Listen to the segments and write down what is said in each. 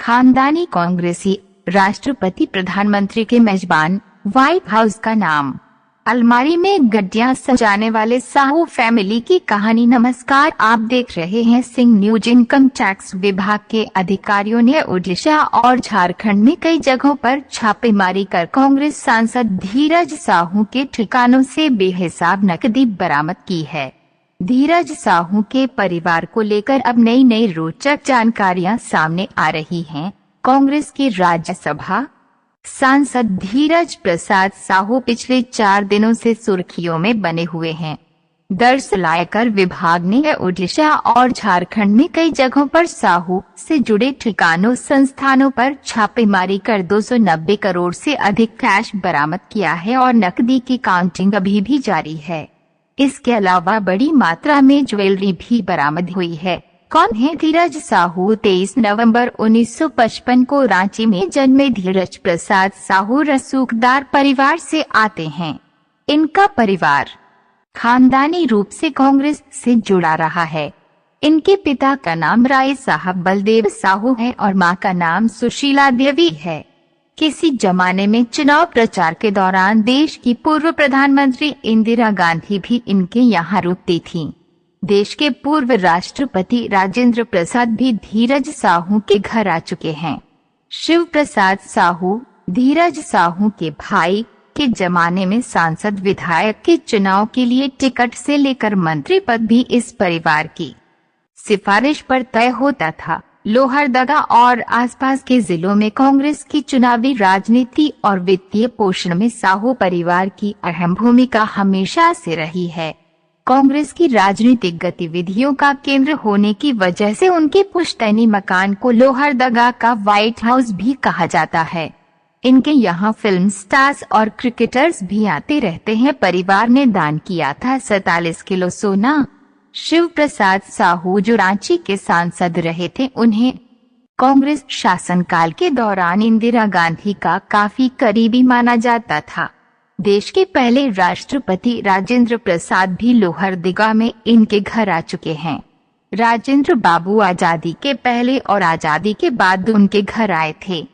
खानदानी कांग्रेसी राष्ट्रपति प्रधानमंत्री के मेजबान, व्हाइट हाउस का नाम, अलमारी में गड्डियां सजाने वाले साहू फैमिली की कहानी। नमस्कार, आप देख रहे हैं सिंह न्यूज। इनकम टैक्स विभाग के अधिकारियों ने उड़ीसा और झारखंड में कई जगहों पर छापेमारी कर कांग्रेस सांसद धीरज साहू के ठिकानों से बेहिसाब नकदी बरामद की है। धीरज साहू के परिवार को लेकर अब नई रोचक जानकारियां सामने आ रही हैं। कांग्रेस के राज्यसभा सांसद धीरज प्रसाद साहू पिछले 4 दिनों से सुर्खियों में बने हुए हैं। दरअसल आयकर विभाग ने उड़ीसा और झारखंड में कई जगहों पर साहू से जुड़े ठिकानों संस्थानों पर छापेमारी कर 290 करोड़ से अधिक कैश बरामद किया है और नकदी की काउंटिंग अभी भी जारी है। इसके अलावा बड़ी मात्रा में ज्वेलरी भी बरामद हुई है। कौन है धीरज साहू? 23 नवंबर 1955 को रांची में जन्मे धीरज प्रसाद साहू रसूखदार परिवार से आते हैं। इनका परिवार खानदानी रूप से कांग्रेस से जुड़ा रहा है। इनके पिता का नाम राय साहब बलदेव साहू है और मां का नाम सुशीला देवी है। किसी जमाने में चुनाव प्रचार के दौरान देश की पूर्व प्रधानमंत्री इंदिरा गांधी भी इनके यहाँ रुकती थीं। देश के पूर्व राष्ट्रपति राजेंद्र प्रसाद भी धीरज साहू के घर आ चुके हैं। शिव प्रसाद साहू धीरज साहू के भाई के जमाने में सांसद विधायक के चुनाव के लिए टिकट से लेकर मंत्री पद भी इस परिवार की सिफारिश पर तय होता था। लोहरदगा और आसपास के जिलों में कांग्रेस की चुनावी राजनीति और वित्तीय पोषण में साहू परिवार की अहम भूमिका हमेशा से रही है। कांग्रेस की राजनीतिक गतिविधियों का केंद्र होने की वजह से उनके पुश्तैनी मकान को लोहरदगा का व्हाइट हाउस भी कहा जाता है। इनके यहाँ फिल्म स्टार्स और क्रिकेटर्स भी आते रहते हैं। परिवार ने दान किया था 47 किलो सोना। शिव प्रसाद साहू जो रांची के सांसद रहे थे, उन्हें कांग्रेस शासनकाल के दौरान इंदिरा गांधी का काफी करीबी माना जाता था। देश के पहले राष्ट्रपति राजेंद्र प्रसाद भी लोहरदगा में इनके घर आ चुके हैं। राजेंद्र बाबू आजादी के पहले और आजादी के बाद उनके घर आए थे।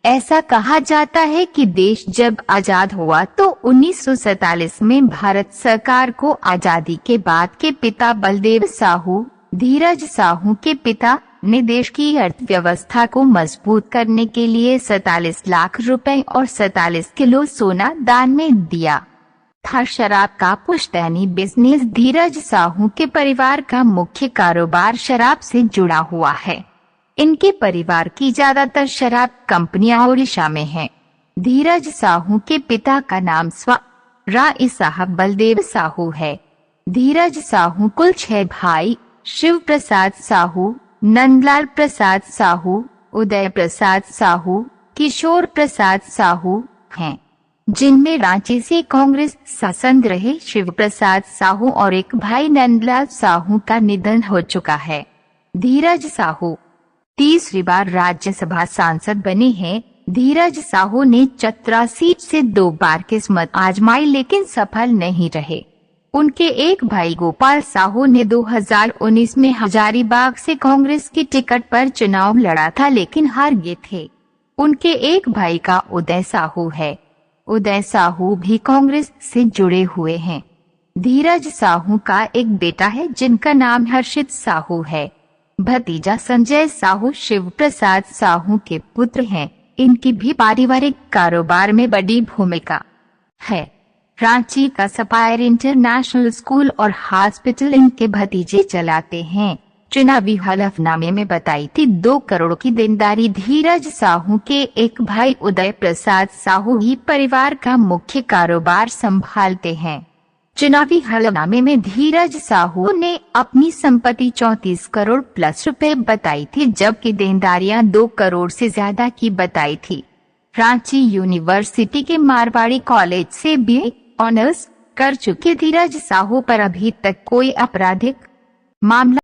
ऐसा कहा जाता है कि देश जब आजाद हुआ तो 1947 में भारत सरकार को आजादी के बाद के पिता बलदेव साहू, धीरज साहू के पिता ने देश की अर्थव्यवस्था को मजबूत करने के लिए 47 लाख रुपए और 47 किलो सोना दान में दिया था। शराब का पुश्तैनी बिजनेस धीरज साहू के परिवार का मुख्य कारोबार शराब से जुड़ा हुआ है। इनके परिवार की ज्यादातर शराब कंपनियां ओडिशा में हैं। धीरज साहू के पिता का नाम राय साहब बलदेव साहू है। धीरज साहू कुल 6 भाई शिव प्रसाद साहू, नंदलाल प्रसाद साहू, उदय प्रसाद साहू, किशोर प्रसाद साहू हैं, जिनमें रांची से कांग्रेस सांसद रहे शिव प्रसाद साहू और एक भाई नंदलाल साहू का निधन हो चुका है। धीरज साहू तीसरी बार राज्यसभा सांसद बने हैं। धीरज साहू ने चतरा सीट से 2 बार किस्मत आजमाई लेकिन सफल नहीं रहे। उनके एक भाई गोपाल साहू ने 2019 में हजारीबाग से कांग्रेस की टिकट पर चुनाव लड़ा था लेकिन हार गए थे। उनके एक भाई का उदय साहू है। उदय साहू भी कांग्रेस से जुड़े हुए हैं। धीरज साहू का एक बेटा है जिनका नाम हर्षित साहू है। भतीजा संजय साहू शिव प्रसाद साहू के पुत्र हैं। इनकी भी पारिवारिक कारोबार में बड़ी भूमिका है। रांची का सफायर इंटरनेशनल स्कूल और हॉस्पिटल इनके भतीजे चलाते हैं। चुनावी हलफनामे में बताई थी 2 करोड़ की देनदारी। धीरज साहू के एक भाई उदय प्रसाद साहू ही परिवार का मुख्य कारोबार संभालते हैं। चुनावी हलफनामे में धीरज साहू ने अपनी संपत्ति 34 करोड़ प्लस रुपए बताई थी, जबकि देनदारियां 2 करोड़ से ज्यादा की बताई थी। रांची यूनिवर्सिटी के मारवाड़ी कॉलेज से BA ऑनर्स कर चुके धीरज साहू पर अभी तक कोई आपराधिक मामला